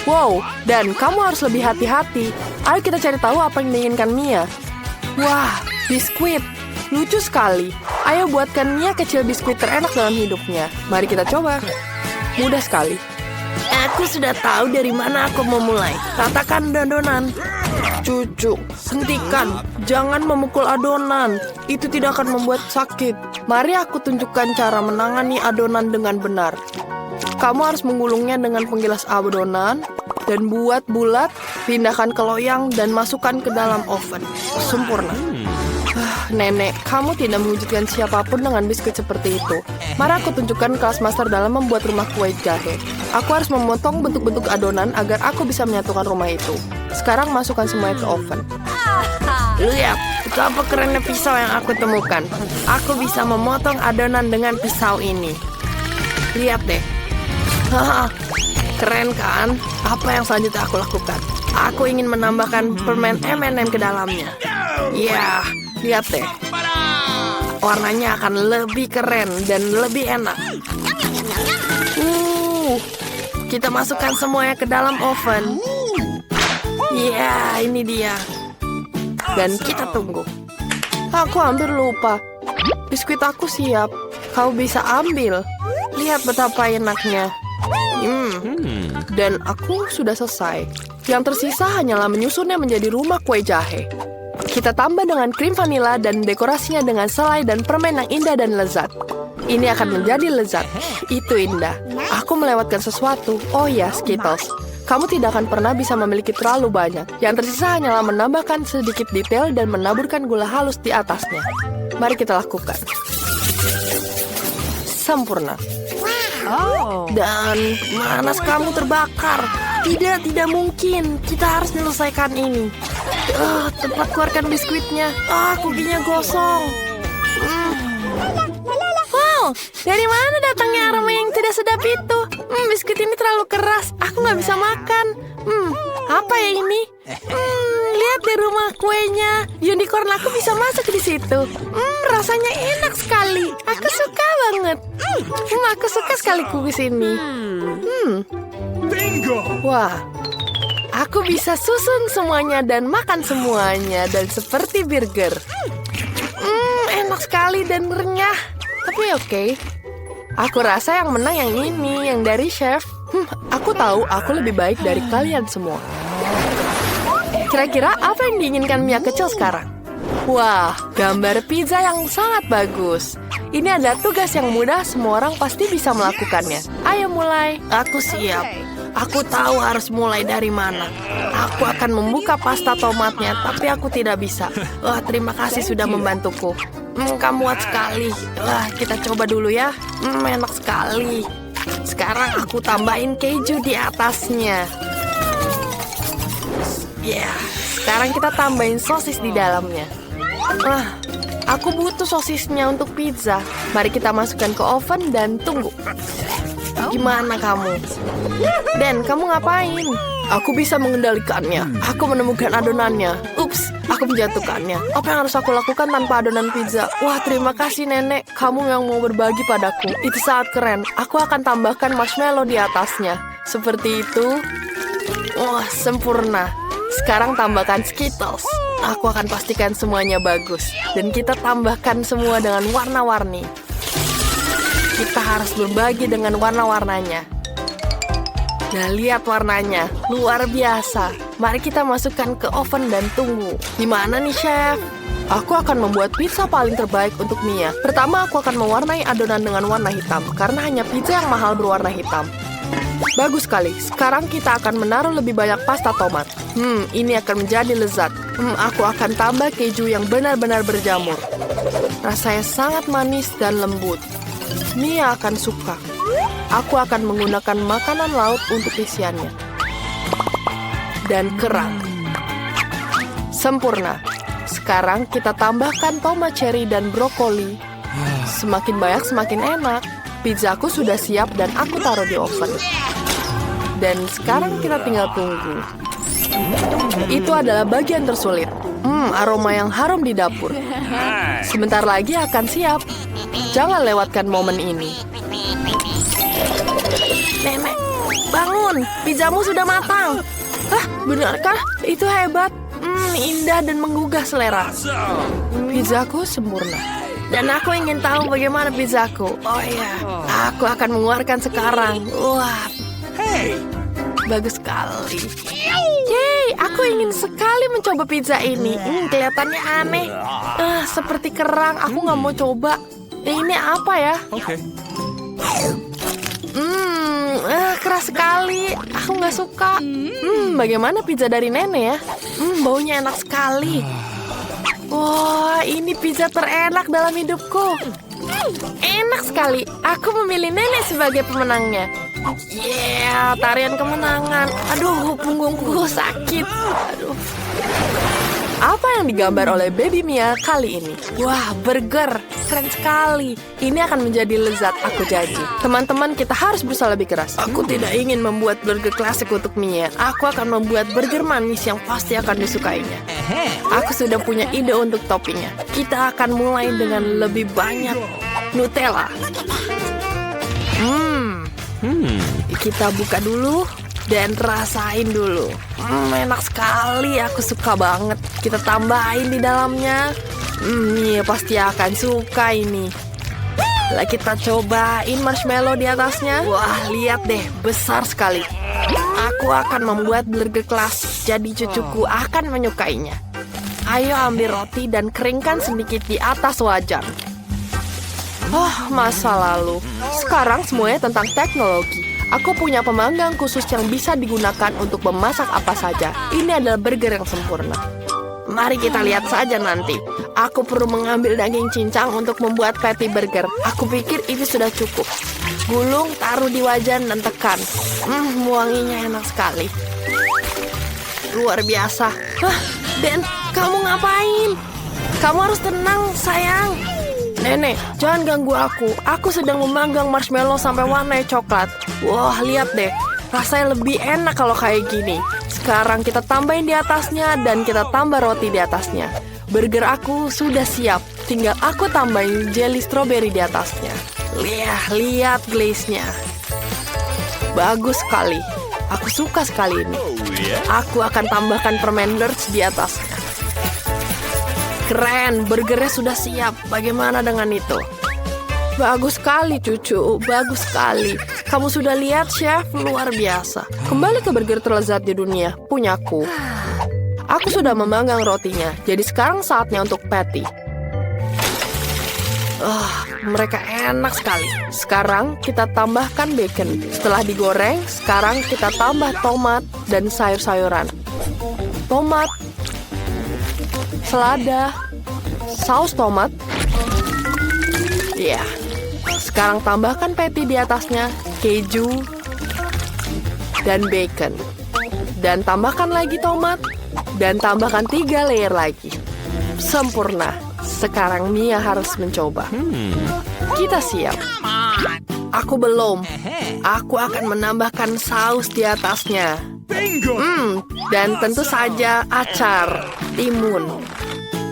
Wow, dan kamu harus lebih hati-hati. Ayo kita cari tahu apa yang diinginkan Mia. Wah, biskuit. Lucu sekali. Ayo buatkan Mia kecil biskuit terenak dalam hidupnya. Mari kita coba. Mudah sekali. Aku sudah tahu dari mana aku mau mulai. Katakan adonan. Cucu, hentikan. Jangan memukul adonan. Itu tidak akan membuat sakit. Mari aku tunjukkan cara menangani adonan dengan benar. Kamu harus menggulungnya dengan penggilas adonan dan buat bulat, pindahkan ke loyang dan masukkan ke dalam oven. Sempurna. Nenek, kamu tidak mewujudkan siapapun dengan biskuit seperti itu. Mari aku tunjukkan kelas master dalam membuat rumah kue jahe. Aku harus memotong bentuk-bentuk adonan agar aku bisa menyatukan rumah itu. Sekarang masukkan semuanya ke oven. Lihat, betapa kerennya pisau yang aku temukan. Aku bisa memotong adonan dengan pisau ini. Lihat deh. Haha, keren kan? Apa yang selanjutnya aku lakukan? Aku ingin menambahkan permen M&M ke dalamnya. Ya, lihat deh. Warnanya akan lebih keren dan lebih enak. Kita masukkan semuanya ke dalam oven. Ya, ini dia. Dan kita tunggu. Aku hampir lupa. Biskuit aku siap. Kau bisa ambil. Lihat betapa enaknya. Dan aku sudah selesai. Yang tersisa hanyalah menyusunnya menjadi rumah kue jahe. Kita tambah dengan krim vanila dan dekorasinya dengan selai dan permen yang indah dan lezat. Ini akan menjadi lezat. Itu indah. Aku melewatkan sesuatu. Oh ya, Skittles. Kamu tidak akan pernah bisa memiliki terlalu banyak. Yang tersisa hanyalah menambahkan sedikit detail dan menaburkan gula halus di atasnya. Mari kita lakukan. Sempurna. Dan panas kamu terbakar. Tidak mungkin. Kita harus menyelesaikan ini. Cepat keluarkan biskuitnya. Kukinya gosong. Wow, dari mana datangnya aroma yang tidak sedap itu? Biskuit ini terlalu keras. Aku nggak bisa makan. Apa ya ini? Lihat di rumah kuenya. Unicorn aku bisa masuk di situ. Rasanya enak sekali. Aku suka banget. Aku suka sekali kukus ini. Bingo! Wah, aku bisa susun semuanya dan makan semuanya. Dan seperti burger. Enak sekali dan renyah. Tapi oke. Aku rasa yang menang yang ini, yang dari chef. Aku tahu aku lebih baik dari kalian semua. Kira-kira apa yang diinginkan Mia kecil sekarang? Wah, gambar pizza yang sangat bagus. Ini adalah tugas yang mudah, semua orang pasti bisa melakukannya. Ayo mulai. Aku siap. Aku tahu harus mulai dari mana. Aku akan membuka pasta tomatnya, tapi aku tidak bisa. Wah, terima kasih sudah membantuku. Kamu kuat sekali. Wah, kita coba dulu ya. Enak sekali. Sekarang aku tambahin keju di atasnya. Ya, sekarang kita tambahin sosis di dalamnya. Aku butuh sosisnya untuk pizza. Mari kita masukkan ke oven dan tunggu. Gimana kamu? Dan kamu ngapain? Aku bisa mengendalikannya. Aku menemukan adonannya. Ups, aku menjatuhkannya. Apa yang harus aku lakukan tanpa adonan pizza? Wah, terima kasih nenek. Kamu yang mau berbagi padaku. Itu sangat keren. Aku akan tambahkan marshmallow di atasnya. Seperti itu. Wah, sempurna. Sekarang tambahkan Skittles. Aku akan pastikan semuanya bagus. Dan kita tambahkan semua dengan warna-warni. Kita harus berbagi dengan warna-warnanya. Nah, lihat warnanya. Luar biasa. Mari kita masukkan ke oven dan tunggu. Gimana nih, Chef? Aku akan membuat pizza paling terbaik untuk Mia. Pertama, aku akan mewarnai adonan dengan warna hitam. Karena hanya pizza yang mahal berwarna hitam. Bagus sekali. Sekarang kita akan menaruh lebih banyak pasta tomat. Ini akan menjadi lezat. Aku akan tambah keju yang benar-benar berjamur. Rasanya sangat manis dan lembut. Mia akan suka. Aku akan menggunakan makanan laut untuk isiannya. Dan kerang. Sempurna. Sekarang kita tambahkan tomat cherry dan brokoli. Semakin banyak semakin enak. Pizzaku sudah siap dan aku taruh di oven. Dan sekarang kita tinggal tunggu. Itu adalah bagian tersulit. Aroma yang harum di dapur. Sebentar lagi akan siap. Jangan lewatkan momen ini. Nenek, bangun. Pizzamu sudah matang. Hah, benarkah? Itu hebat. Indah dan menggugah selera. Pizzaku sempurna. Dan aku ingin tahu bagaimana pizzaku. Oh iya, aku akan mengeluarkan sekarang. Wah, bagus sekali. Yeay, aku ingin sekali mencoba pizza ini. Kelihatannya aneh. Seperti kerang, aku nggak mau coba. Ini apa ya? Keras sekali. Aku nggak suka. Bagaimana pizza dari nenek ya? Baunya enak sekali. Wah, ini pizza terenak dalam hidupku. Enak sekali. Aku memilih nenek sebagai pemenangnya. Yeah, tarian kemenangan. Aduh, punggungku sakit. Aduh. Apa yang digambar oleh Baby Mia kali ini? Wah, burger. Keren sekali. Ini akan menjadi lezat, aku janji. Teman-teman, kita harus berusaha lebih keras. Aku tidak ingin membuat burger klasik untuk Mia. Aku akan membuat burger manis yang pasti akan disukainya. Aku sudah punya ide untuk toppingnya. Kita akan mulai dengan lebih banyak Nutella. Kita buka dulu dan rasain dulu. Enak sekali, aku suka banget. Kita tambahin di dalamnya. Mia pasti akan suka ini. Lah kita cobain marshmallow di atasnya. Wah, lihat deh, besar sekali. Aku akan membuat burger klasik, jadi cucuku akan menyukainya. Ayo ambil roti dan keringkan sedikit di atas wajan. Oh, masa lalu. Sekarang semuanya tentang teknologi. Aku punya pemanggang khusus yang bisa digunakan untuk memasak apa saja. Ini adalah burger yang sempurna. Mari kita lihat saja nanti. Aku perlu mengambil daging cincang untuk membuat patty burger. Aku pikir itu sudah cukup. Gulung, taruh di wajan dan tekan. Wanginya enak sekali. Luar biasa. Dan kamu ngapain? Kamu harus tenang, sayang. Nenek, jangan ganggu aku. Aku sedang memanggang marshmallow sampai warnanya coklat. Wah, lihat deh. Rasanya lebih enak kalau kayak gini. Sekarang kita tambahin di atasnya dan kita tambah roti di atasnya. Burger aku sudah siap. Tinggal aku tambahin jelly strawberry di atasnya. Lihat glaze-nya. Bagus sekali. Aku suka sekali ini. Aku akan tambahkan permen Lurch di atasnya. Keren, burgernya sudah siap. Bagaimana dengan itu? Bagus sekali, cucu. Bagus sekali. Kamu sudah lihat, chef? Luar biasa. Kembali ke burger terlezat di dunia. Punyaku. Aku sudah memanggang rotinya. Jadi sekarang saatnya untuk patty. Mereka enak sekali. Sekarang kita tambahkan bacon. Setelah digoreng, sekarang kita tambah tomat dan sayur-sayuran. Tomat, selada, saus tomat. Ya. Sekarang tambahkan patty di atasnya, keju, dan bacon. Dan tambahkan lagi tomat, dan tambahkan 3 layer lagi. Sempurna. Sekarang Mia harus mencoba. Kita siap. Aku belum. Aku akan menambahkan saus di atasnya. Dan tentu saja acar, timun.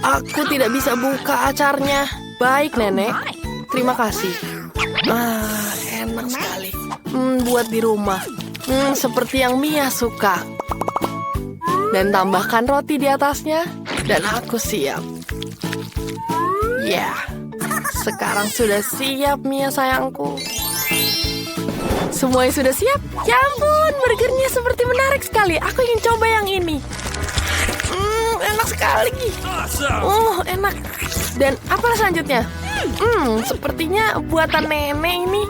Aku tidak bisa buka acarnya. Baik, Nenek. Terima kasih. Enak sekali. Buat di rumah. Seperti yang Mia suka. Dan tambahkan roti di atasnya. Dan aku siap. Ya, sekarang sudah siap, Mia sayangku. Semuanya sudah siap? Ya ampun, burgernya seperti menarik sekali. Aku ingin coba yang ini. Enak sekali. Enak. Dan apa selanjutnya? Sepertinya buatan nenek ini.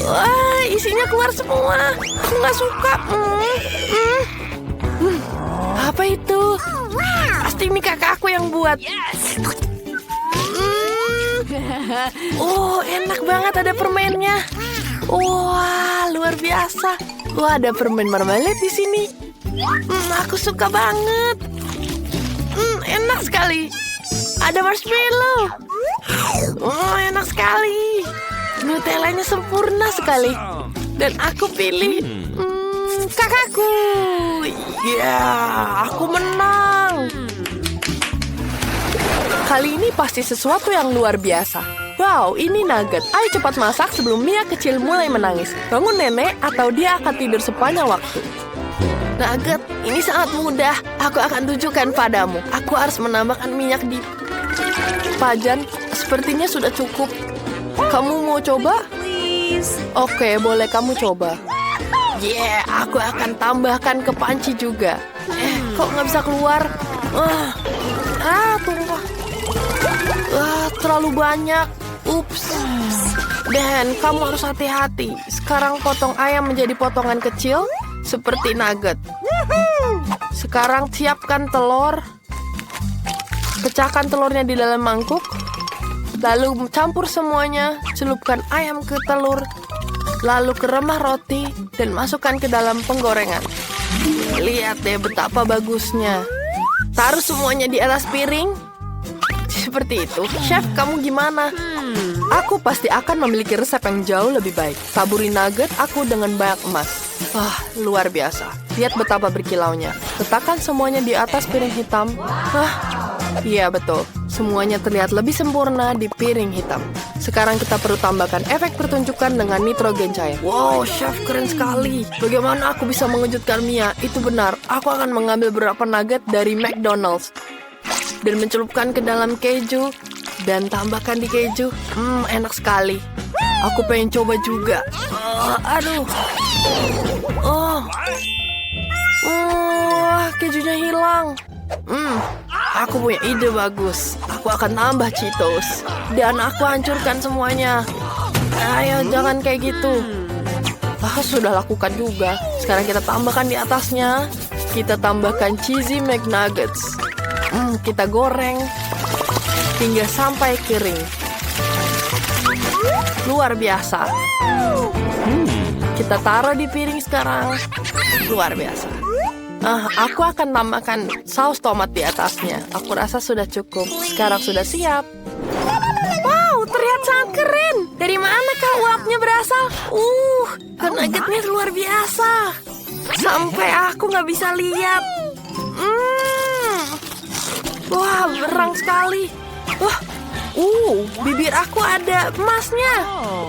Wah, isinya keluar semua. Aku nggak suka. Apa itu? Pasti ini kakakku yang buat. Enak banget, ada permennya. Wah, luar biasa. Wah, ada permen marmalade di sini. Aku suka banget. Enak sekali. Ada marshmallow. Enak sekali. Nutellanya sempurna sekali. Dan aku pilih kakakku. Ya, aku menang. Kali ini pasti sesuatu yang luar biasa. Wow, ini Nugget. Ayo cepat masak sebelum Mia kecil mulai menangis. Bangun nenek atau dia akan tidur sepanjang waktu. Nugget, ini sangat mudah. Aku akan tunjukkan padamu. Aku harus menambahkan minyak di pajan. Sepertinya sudah cukup. Kamu mau coba? Oke, boleh kamu coba. Aku akan tambahkan ke panci juga. Kok nggak bisa keluar? Tumpah. Terlalu banyak. Ups. Dan kamu harus hati-hati. Sekarang potong ayam menjadi potongan kecil seperti nugget. Sekarang siapkan telur. Pecahkan telurnya di dalam mangkuk. Lalu campur semuanya. Celupkan ayam ke telur. Lalu ke remah roti dan masukkan ke dalam penggorengan. Lihat deh betapa bagusnya. Taruh semuanya di atas piring. Seperti itu. Chef, kamu gimana? Aku pasti akan memiliki resep yang jauh lebih baik. Taburi nugget aku dengan banyak emas. Luar biasa. Lihat betapa berkilaunya. Letakkan semuanya di atas piring hitam. Iya betul. Semuanya terlihat lebih sempurna di piring hitam. Sekarang kita perlu tambahkan efek pertunjukan dengan nitrogen cair. Wow, chef keren sekali. Bagaimana aku bisa mengejutkan Mia? Itu benar. Aku akan mengambil beberapa nugget dari McDonald's dan mencelupkan ke dalam keju dan tambahkan di keju. Enak sekali. Aku pengen coba juga. Kejunya hilang. Aku punya ide bagus. Aku akan tambah Cheetos dan aku hancurkan semuanya. Ayo, jangan kayak gitu. Sudah lakukan juga. Sekarang kita tambahkan di atasnya. Kita tambahkan cheesy McNuggets. Kita goreng hingga sampai kering. Luar biasa. Kita taruh di piring sekarang. Luar biasa. Aku akan tambahkan saus tomat di atasnya. Aku rasa sudah cukup. Sekarang sudah siap. Wow, terlihat sangat keren. Dari mana kah uapnya berasal? Nuggetnya luar biasa. Sampai aku nggak bisa lihat. Wah, berang sekali. Bibir aku ada emasnya.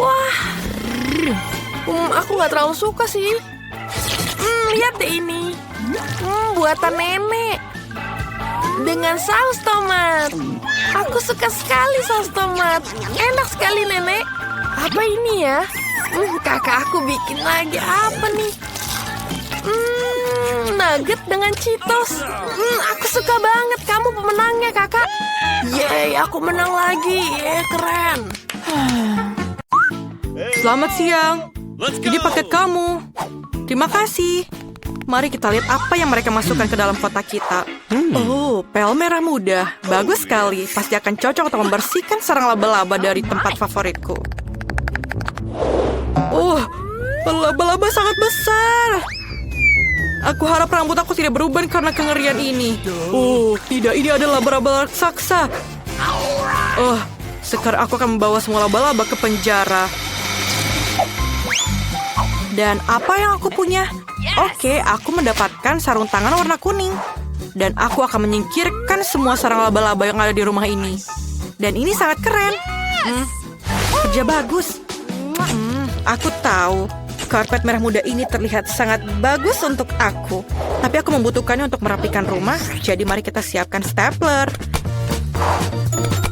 Wah, aku nggak terlalu suka sih. Lihat deh ini. Buatan nenek dengan saus tomat. Aku suka sekali saus tomat. Enak sekali nenek. Apa ini ya? Kakak aku bikin lagi apa nih? Nugget dengan Cheetos. Aku suka banget. Kamu pemenangnya kakak. Yeay, aku menang lagi. Keren. Selamat siang. Ini paket kamu. Terima kasih. Mari kita lihat apa yang mereka masukkan ke dalam kotak kita. Pel merah muda. Bagus sekali. Pasti akan cocok untuk membersihkan sarang laba-laba dari tempat favoritku. Laba-laba sangat besar. Aku harap rambut aku tidak berubah karena kengerian ini. Tidak. Ini adalah laba-laba raksasa. Sekarang aku akan membawa semua laba-laba ke penjara. Dan apa yang aku punya? Oke, aku mendapatkan sarung tangan warna kuning. Dan aku akan menyingkirkan semua sarang laba-laba yang ada di rumah ini. Dan ini sangat keren. Kerja bagus. Aku tahu. Karpet merah muda ini terlihat sangat bagus untuk aku. Tapi aku membutuhkannya untuk merapikan rumah. Jadi mari kita siapkan stapler.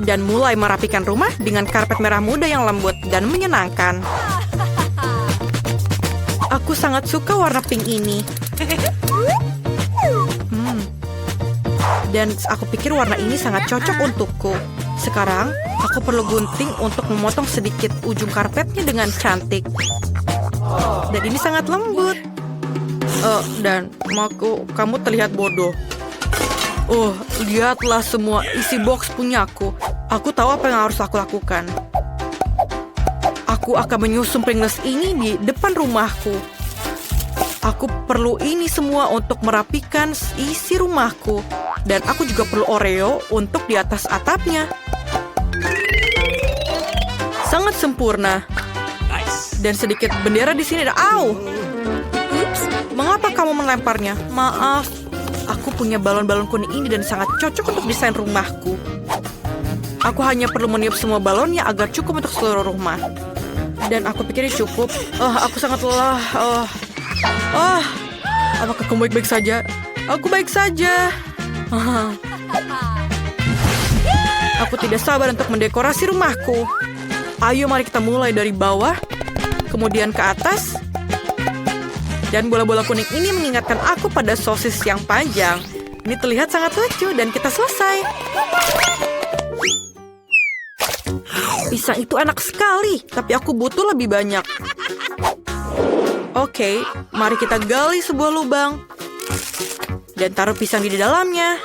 Dan mulai merapikan rumah dengan karpet merah muda yang lembut dan menyenangkan. Aku sangat suka warna pink ini. Dan aku pikir warna ini sangat cocok untukku. Sekarang, aku perlu gunting untuk memotong sedikit ujung karpetnya dengan cantik. Dan ini sangat lembut. Dan kamu terlihat bodoh. Lihatlah semua isi box punyaku. Aku tahu apa yang harus aku lakukan. Aku akan menyusun Pringles ini di depan rumahku. Aku perlu ini semua untuk merapikan isi rumahku. Dan aku juga perlu Oreo untuk di atas atapnya. Sangat sempurna. Dan sedikit bendera di sini. Mengapa kamu melemparnya? Maaf. Aku punya balon-balon kuning ini dan sangat cocok untuk desain rumahku. Aku hanya perlu meniup semua balonnya agar cukup untuk seluruh rumah. Dan aku pikir ini cukup. Aku sangat lelah. Apakah kamu baik-baik saja? Aku baik saja. Aku tidak sabar untuk mendekorasi rumahku. Ayo mari kita mulai dari bawah, kemudian ke atas. Dan bola-bola kuning ini mengingatkan aku pada sosis yang panjang. Ini terlihat sangat lucu dan kita selesai. Pisang itu enak sekali, tapi aku butuh lebih banyak. Oke, mari kita gali sebuah lubang. Dan taruh pisang di dalamnya.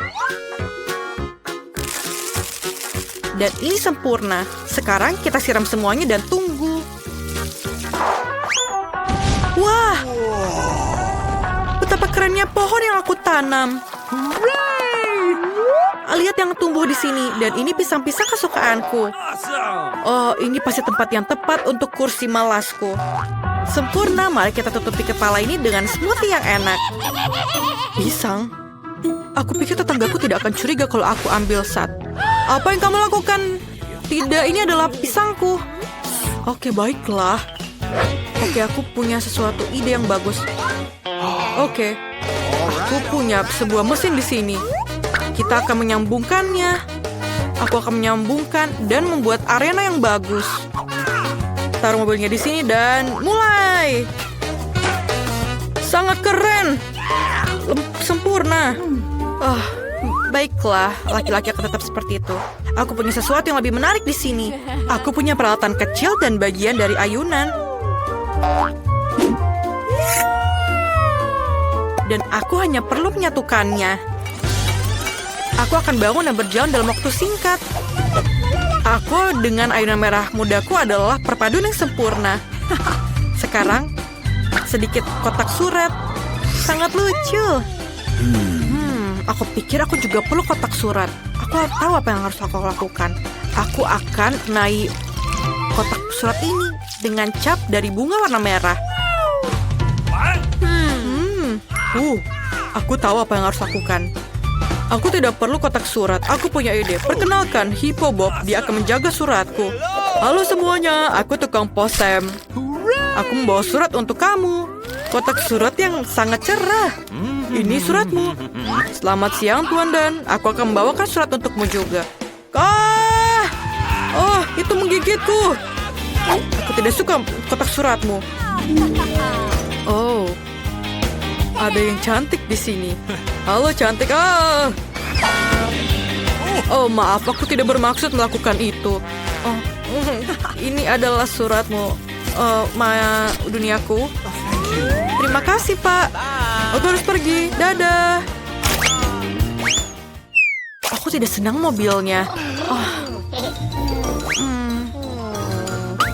Dan ini sempurna. Sekarang kita siram semuanya dan tunggu. Wah! Betapa kerennya pohon yang aku tanam. Lihat yang tumbuh di sini. Dan ini pisang-pisang kesukaanku. Oh, ini pasti tempat yang tepat untuk kursi malasku. Sempurna, mari kita tutupi kepala ini dengan smoothie yang enak. Pisang? Aku pikir tetanggaku tidak akan curiga kalau aku ambil satu. Apa yang kamu lakukan? Tidak, ini adalah pisangku. Oke, baiklah. Oke, aku punya sesuatu ide yang bagus. Oke, aku punya sebuah mesin di sini. Kita akan menyambungkannya. Aku akan menyambungkan dan membuat arena yang bagus. Taruh mobilnya di sini dan mulai. Sangat keren. Sempurna. Baiklah, laki-laki akan tetap seperti itu. Aku punya sesuatu yang lebih menarik di sini. Aku punya peralatan kecil dan bagian dari ayunan. Dan aku hanya perlu menyatukannya. Aku akan bangun dan berjalan dalam waktu singkat. Aku dengan ayunan merah mudaku adalah perpaduan yang sempurna. Sekarang, sedikit kotak surat. Sangat lucu. Aku pikir aku juga perlu kotak surat. Aku tahu apa yang harus aku lakukan. Aku akan naik kotak surat ini dengan cap dari bunga warna merah. Aku tahu apa yang harus lakukan. Aku tidak perlu kotak surat. Aku punya ide. Perkenalkan, Hippo Bob. Dia akan menjaga suratku. Halo semuanya, aku tukang posem. Aku membawa surat untuk kamu. Kotak surat yang sangat cerah. Ini suratmu. Selamat siang, Tuan Dan. Aku akan membawakan surat untukmu juga. Oh, itu menggigitku. Aku tidak suka kotak suratmu. Oh, ada yang cantik di sini. Halo cantik. Oh, maaf, aku tidak bermaksud melakukan itu. Oh, ini adalah suratmu, Maya duniaku. Terima kasih, Pak. Aku harus pergi. Dadah. Aku tidak senang mobilnya.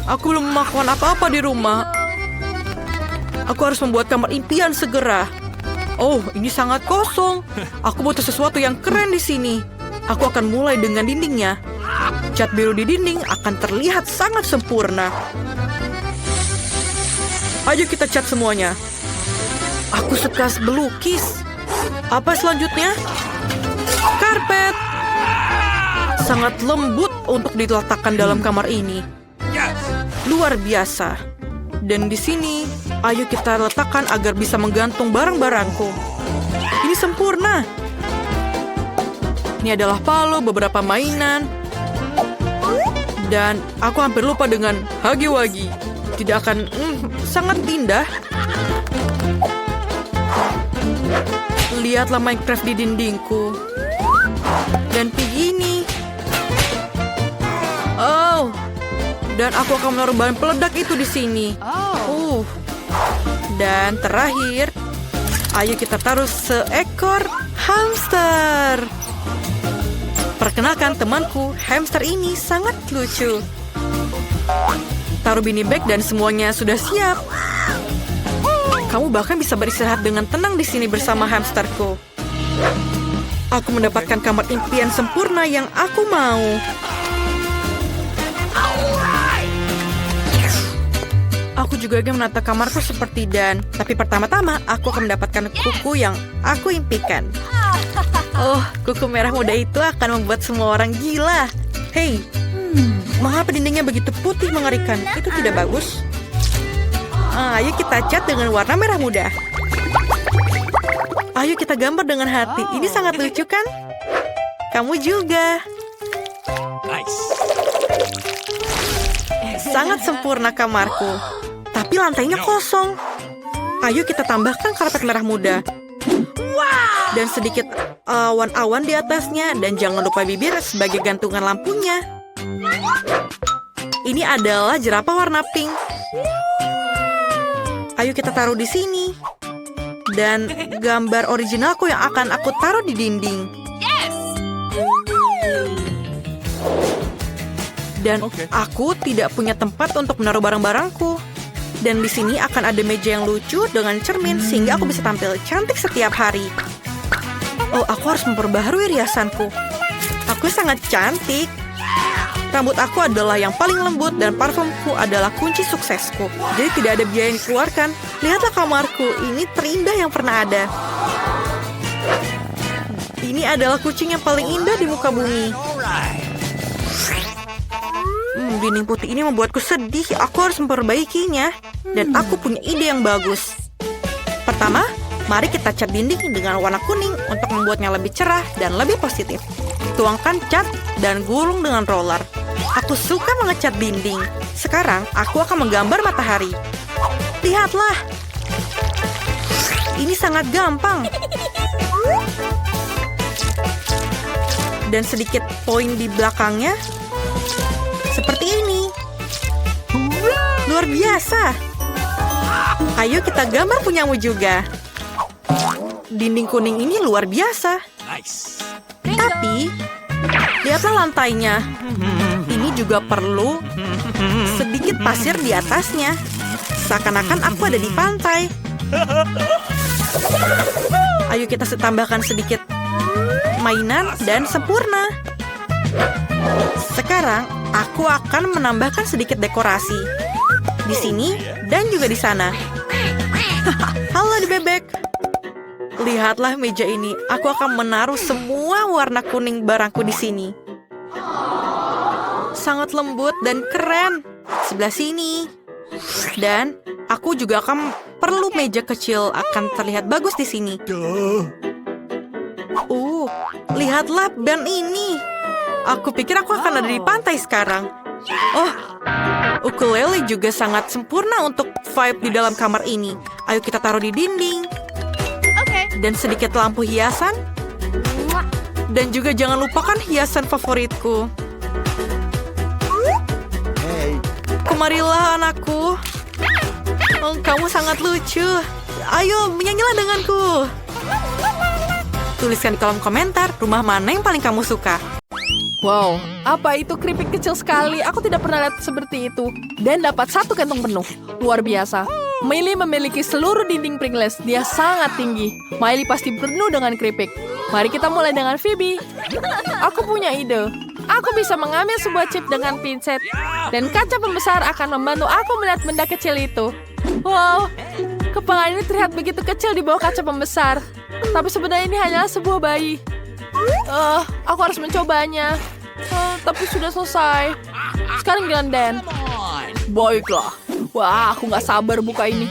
Aku belum melakukan apa-apa di rumah. Aku harus membuat kamar impian segera. Oh, ini sangat kosong. Aku butuh sesuatu yang keren di sini. Aku akan mulai dengan dindingnya. Cat biru di dinding akan terlihat sangat sempurna. Ayo kita cat semuanya. Aku suka melukis. Apa selanjutnya? Karpet. Sangat lembut untuk diletakkan dalam kamar ini. Luar biasa. Dan di sini, ayo kita letakkan agar bisa menggantung barang-barangku. Ini sempurna. Ini adalah palo, beberapa mainan. Dan aku hampir lupa dengan hagi-wagi. Tidak akan sangat indah. Lihatlah Minecraft di dindingku. Dan begini. Oh. Dan aku akan menaruh bahan peledak itu di sini. Dan terakhir, ayo kita taruh seekor hamster. Perkenalkan temanku, hamster ini sangat lucu. Taruh beanie bag dan semuanya sudah siap. Kamu bahkan bisa beristirahat dengan tenang di sini bersama hamsterku. Aku mendapatkan kamar impian sempurna yang aku mau. Aku juga ingin menata kamarku seperti Dan. Tapi pertama-tama, aku akan mendapatkan kuku yang aku impikan. Oh, kuku merah muda itu akan membuat semua orang gila. Hei, mengapa dindingnya begitu putih mengerikan? Itu tidak bagus. Ayo kita cat dengan warna merah muda. Ayo kita gambar dengan hati. Ini sangat lucu kan? Kamu juga. Sangat sempurna kamarku. Tapi lantainya kosong. Ayo kita tambahkan karpet merah muda. Dan sedikit awan-awan di atasnya. Dan jangan lupa bibir sebagai gantungan lampunya. Ini adalah jerapah warna pink. Ayo kita taruh di sini. Dan gambar originalku yang akan aku taruh di dinding. Dan aku tidak punya tempat untuk menaruh barang-barangku. Dan di sini akan ada meja yang lucu dengan cermin sehingga aku bisa tampil cantik setiap hari. Oh, aku harus memperbaharui riasanku. Aku sangat cantik. Rambut aku adalah yang paling lembut dan parfumku adalah kunci suksesku. Jadi tidak ada biaya yang dikeluarkan. Lihatlah kamarku, ini terindah yang pernah ada. Ini adalah kucing yang paling indah di muka bumi. Dinding putih ini membuatku sedih. Aku harus memperbaikinya. Dan aku punya ide yang bagus. Pertama, mari kita cat dinding dengan warna kuning untuk membuatnya lebih cerah dan lebih positif. Tuangkan cat dan gulung dengan roller. Aku suka mengecat dinding. Sekarang, aku akan menggambar matahari. Lihatlah. Ini sangat gampang. Dan sedikit poin di belakangnya. Seperti ini. Luar biasa. Ayo kita gambar punyamu juga. Dinding kuning ini luar biasa. Tapi, lihatlah lantainya. Ini juga perlu sedikit pasir di atasnya. Seakan-akan aku ada di pantai. Ayo kita tambahkan sedikit mainan dan sempurna. Sekarang, aku akan menambahkan sedikit dekorasi. Di sini dan juga di sana. Halo di bebek. Lihatlah meja ini. Aku akan menaruh semua warna kuning barangku di sini. Sangat lembut dan keren. Sebelah sini. Dan aku juga akan perlu meja kecil akan terlihat bagus di sini. Lihatlah band ini. Aku pikir aku akan ada di pantai sekarang. Oh, ukulele juga sangat sempurna untuk vibe di dalam kamar ini. Ayo kita taruh di dinding. Dan sedikit lampu hiasan. Dan juga jangan lupakan hiasan favoritku. Kemarilah anakku. Oh, kamu sangat lucu. Ayo menyanyilah denganku. Tuliskan di kolom komentar rumah mana yang paling kamu suka. Wow, apa itu keripik kecil sekali? Aku tidak pernah lihat seperti itu. Dan dapat 1 kantong penuh. Luar biasa. Miley memiliki seluruh dinding Pringles. Dia sangat tinggi. Miley pasti penuh dengan keripik. Mari kita mulai dengan Phoebe. Aku punya ide. Aku bisa mengambil sebuah chip dengan pinset. Dan kaca pembesar akan membantu aku melihat benda kecil itu. Wow, kepala ini terlihat begitu kecil di bawah kaca pembesar. Tapi sebenarnya ini hanyalah sebuah bayi. Aku harus mencobanya. Tapi sudah selesai. Sekarang giliran Dan. Baiklah. Wah, aku nggak sabar buka ini.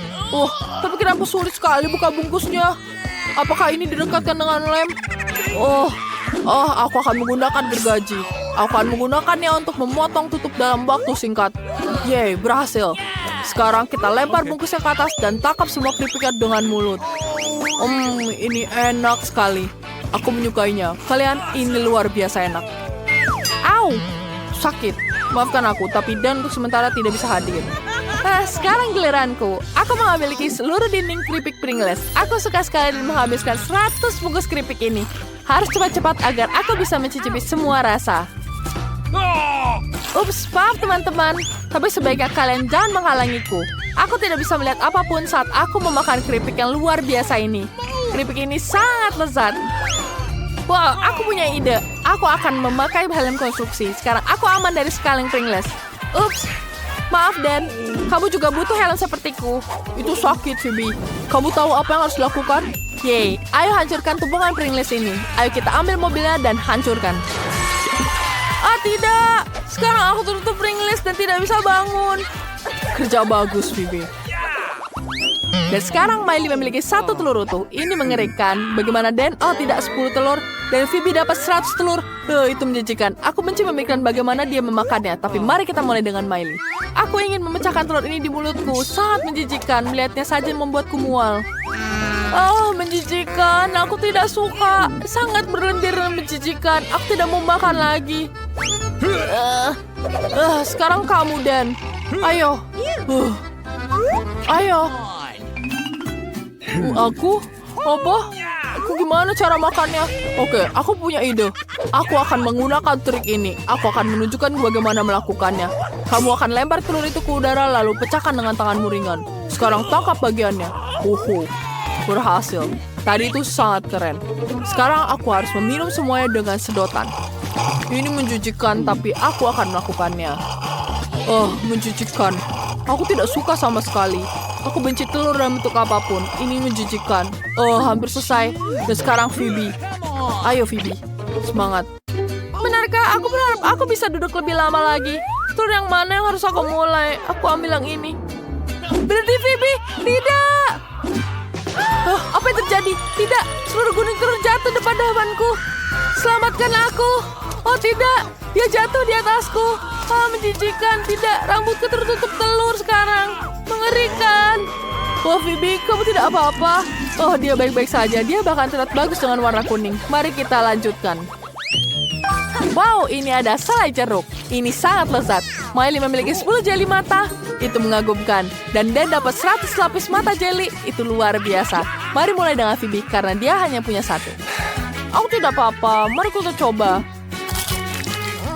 Tapi kenapa sulit sekali buka bungkusnya? Apakah ini didekatkan dengan lem? Aku akan menggunakan gergaji. Aku akan menggunakannya untuk memotong tutup dalam waktu singkat. Yeay, berhasil. Sekarang kita lempar bungkusnya ke atas dan tangkap semua keripiknya dengan mulut. Ini enak sekali. Aku menyukainya. Kalian, ini luar biasa enak. Au, sakit. Maafkan aku, tapi Dan untuk sementara tidak bisa hadir. Sekarang giliranku. Aku memiliki seluruh dinding keripik Pringles. Aku suka sekali menghabiskan 100 bungkus keripik ini. Harus cepat-cepat agar aku bisa mencicipi semua rasa. Ups, maaf teman-teman. Tapi sebaiknya kalian jangan menghalangiku. Aku tidak bisa melihat apapun saat aku memakan keripik yang luar biasa ini. Keripik ini sangat lezat. Wow, aku punya ide. Aku akan memakai helm konstruksi. Sekarang aku aman dari scaling Pringles. Ups, maaf Dan. Kamu juga butuh helm sepertiku. Itu sakit, Phoebe. Kamu tahu apa yang harus dilakukan? Yeay, ayo hancurkan tumpukan Pringles ini. Ayo kita ambil mobilnya dan hancurkan. tidak. Sekarang aku tertutup ringles dan tidak bisa bangun. Kerja bagus, Phoebe. Dan sekarang Miley memiliki 1 telur utuh. Ini mengerikan. Bagaimana Dan? Oh, tidak 10 telur. Dan Phoebe dapat 100 telur. Itu menjijikan. Aku benci memikirkan bagaimana dia memakannya. Tapi mari kita mulai dengan Miley. Aku ingin memecahkan telur ini di mulutku. Sangat menjijikan. Melihatnya saja membuatku mual. Oh, menjijikan. Aku tidak suka. Sangat berlendir dan menjijikan. Aku tidak mau makan lagi. Sekarang kamu, Dan. Ayo. Ayo. Aku? Apa? Aku gimana cara makannya? Oke, aku punya ide. Aku akan menggunakan trik ini. Aku akan menunjukkan bagaimana melakukannya. Kamu akan lempar telur itu ke udara lalu pecahkan dengan tanganmu ringan. Sekarang tangkap bagiannya. Berhasil. Tadi itu sangat keren. Sekarang aku harus meminum semuanya dengan sedotan. Ini menjijikan, tapi aku akan melakukannya. Menjijikan. Aku tidak suka sama sekali. Aku benci telur dalam bentuk apapun. Ini menjijikan. Hampir selesai. Dan sekarang Phoebe. Ayo Phoebe. Semangat. Benarkah? Aku berharap aku bisa duduk lebih lama lagi. Telur yang mana yang harus aku mulai? Aku ambil yang ini. Berhenti Phoebe. Tidak. Apa yang terjadi? Tidak. Seluruh gunung telur jatuh depan hadapanku. Selamatkan aku. Oh tidak. Dia jatuh di atasku. Menjijikan. Tidak. Rambutku tertutup telur sekarang. Mengerikan. Wah, Phoebe, kamu tidak apa-apa. Dia baik-baik saja. Dia bahkan terlihat bagus dengan warna kuning. Mari kita lanjutkan. Wow, ini ada selai jeruk. Ini sangat lezat. Miley memiliki 10 jeli mata. Itu mengagumkan. Dan Dan dapat 100 lapis mata jeli. Itu luar biasa. Mari mulai dengan Phoebe, karena dia hanya punya 1. Aku tidak apa-apa. Mari kita coba.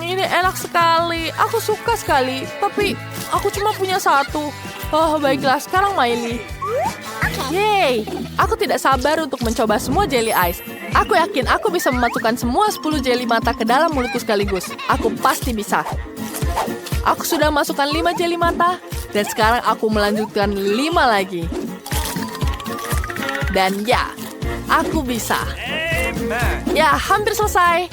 Ini enak sekali. Aku suka sekali. Tapi aku cuma punya 1. Baiklah, sekarang Miley. Yeay, aku tidak sabar untuk mencoba semua jelly ice. Aku yakin aku bisa memasukkan semua 10 jelly mata ke dalam mulutku sekaligus. Aku pasti bisa. Aku sudah masukkan 5 jelly mata. Dan sekarang aku melanjutkan 5 lagi. Dan ya, aku bisa. Ya, hampir selesai.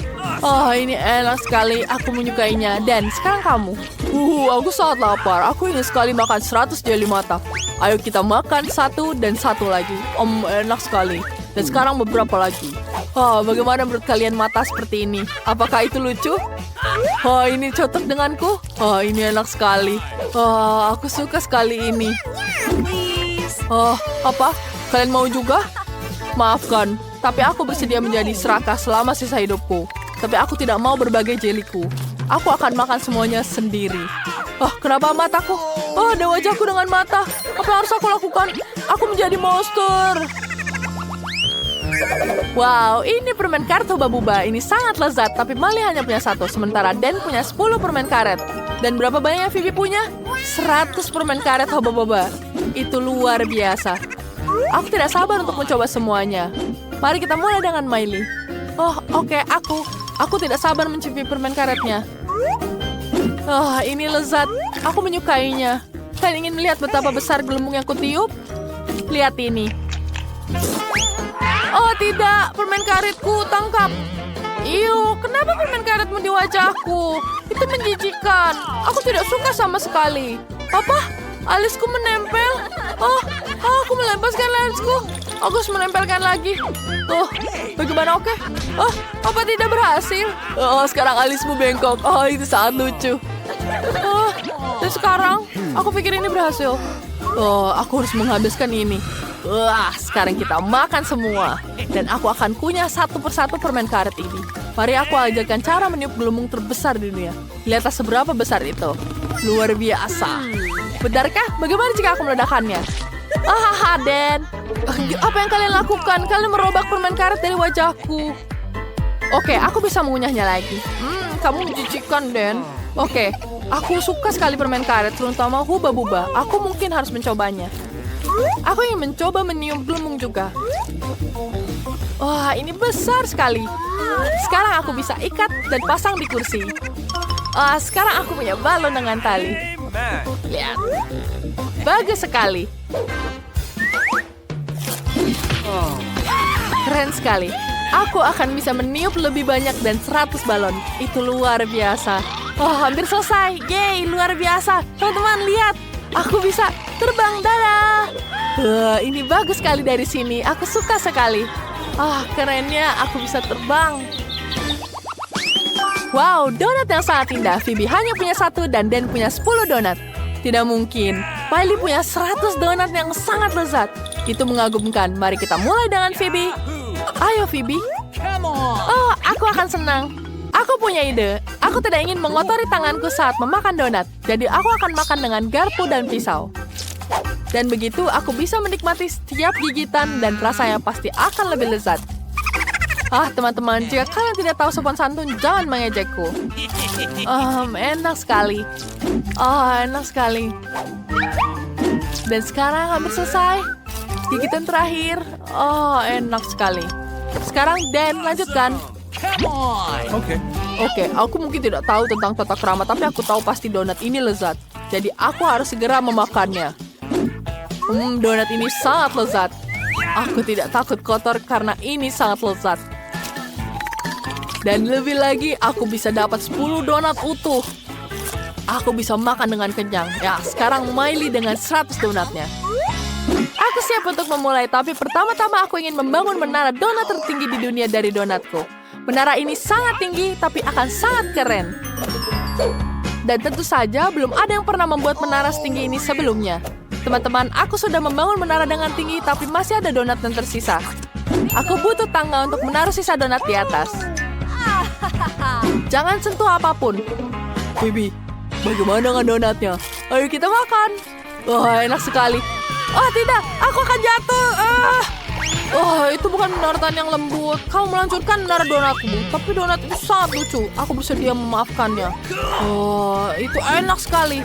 Ini enak sekali. Aku menyukainya. Dan sekarang kamu. Aku sangat lapar. Aku ingin sekali makan 100 jelly mata. Ayo kita makan 1 dan 1 lagi. Enak sekali. Dan sekarang beberapa lagi. Bagaimana menurut kalian mata seperti ini? Apakah itu lucu? Ini cocok denganku. Ini enak sekali. Aku suka sekali ini. Apa? Kalian mau juga? Maafkan, tapi aku bersedia menjadi serakah selama sisa hidupku. Tapi aku tidak mau berbagi jeliku. Aku akan makan semuanya sendiri. Kenapa mataku? Ada wajahku dengan mata. Apa yang harus aku lakukan? Aku menjadi monster. Wow, ini permen karet Hubba-Bubba. Ini sangat lezat, tapi Miley hanya punya 1. Sementara Dan punya 10 permen karet. Dan berapa banyak yang Phoebe punya? 100 permen karet Hubba-Bubba. Itu luar biasa. Aku tidak sabar untuk mencoba semuanya. Mari kita mulai dengan Miley. Oke, Aku tidak sabar mencicipi permen karetnya. Ini lezat. Aku menyukainya. Kalian ingin melihat betapa besar gelembung yang kutiup? Lihat ini. Tidak, permen karetku, tangkap. Kenapa permen karetmu di wajahku? Itu menjijikan. Aku tidak suka sama sekali. Apa? Alisku menempel. Aku melepaskan alisku. Aku harus menempelkan lagi. Bagaimana? Oke. Apa tidak berhasil? Sekarang alismu bengkok. Itu sangat lucu. Dan sekarang, aku pikir ini berhasil. Aku harus menghabiskan ini. Sekarang kita makan semua. Dan aku akan kunyah 1 persatu permen karet ini. Mari aku ajarkan cara meniup gelembung terbesar di dunia. Lihatlah seberapa besar itu. Luar biasa. Benarkah? Bagaimana jika aku meledakkannya? Dan. Apa yang kalian lakukan? Kalian merobak permen karet dari wajahku. Oke, aku bisa mengunyahnya lagi. Kamu menjijikan, Dan. Oke, aku suka sekali permen karet, terutama Hubba-Bubba. Aku mungkin harus mencobanya. Aku ingin mencoba meniup gelembung juga. Ini besar sekali. Sekarang aku bisa ikat dan pasang di kursi. Sekarang aku punya balon dengan tali. Lihat. Bagus sekali. Keren sekali. Aku akan bisa meniup lebih banyak dan 100 balon. Itu luar biasa. Oh, hampir selesai. Yeay, luar biasa. Teman-teman, lihat. Aku bisa terbang, dadah. Ini bagus sekali dari sini. Aku suka sekali. Kerennya aku bisa terbang. Wow, donat yang sangat indah. Phoebe hanya punya 1 dan Dan punya 10 donat. Tidak mungkin. Miley punya 100 donat yang sangat lezat. Itu mengagumkan. Mari kita mulai dengan Phoebe. Ayo Phoebe. Oh, aku akan senang. Aku punya ide. Aku tidak ingin mengotori tanganku saat memakan donat. Jadi aku akan makan dengan garpu dan pisau. Dan begitu aku bisa menikmati setiap gigitan dan rasanya pasti akan lebih lezat. Teman-teman, jika kalian tidak tahu sopan santun, jangan mengejekku. Enak sekali. Enak sekali. Dan sekarang hampir selesai. Gigitan terakhir. Enak sekali. Sekarang Dan, lanjutkan. Oke, aku mungkin tidak tahu tentang tata krama, tapi aku tahu pasti donat ini lezat. Jadi aku harus segera memakannya. Donat ini sangat lezat. Aku tidak takut kotor karena ini sangat lezat. Dan lebih lagi, aku bisa dapat 10 donat utuh. Aku bisa makan dengan kenyang. Ya, sekarang Miley dengan 100 donatnya. Aku siap untuk memulai, tapi pertama-tama aku ingin membangun menara donat tertinggi di dunia dari donatku. Menara ini sangat tinggi, tapi akan sangat keren. Dan tentu saja, belum ada yang pernah membuat menara setinggi ini sebelumnya. Teman-teman, aku sudah membangun menara dengan tinggi, tapi masih ada donat yang tersisa. Aku butuh tangga untuk menaruh sisa donat di atas. Jangan sentuh apapun. Phoebe, bagaimana dengan donatnya? Ayo kita makan. Enak sekali. Tidak, aku akan jatuh. Itu bukan menara yang lembut. Kamu melancurkan menara donatmu, tapi donat itu sangat lucu. Aku bersedia memaafkannya. Itu enak sekali.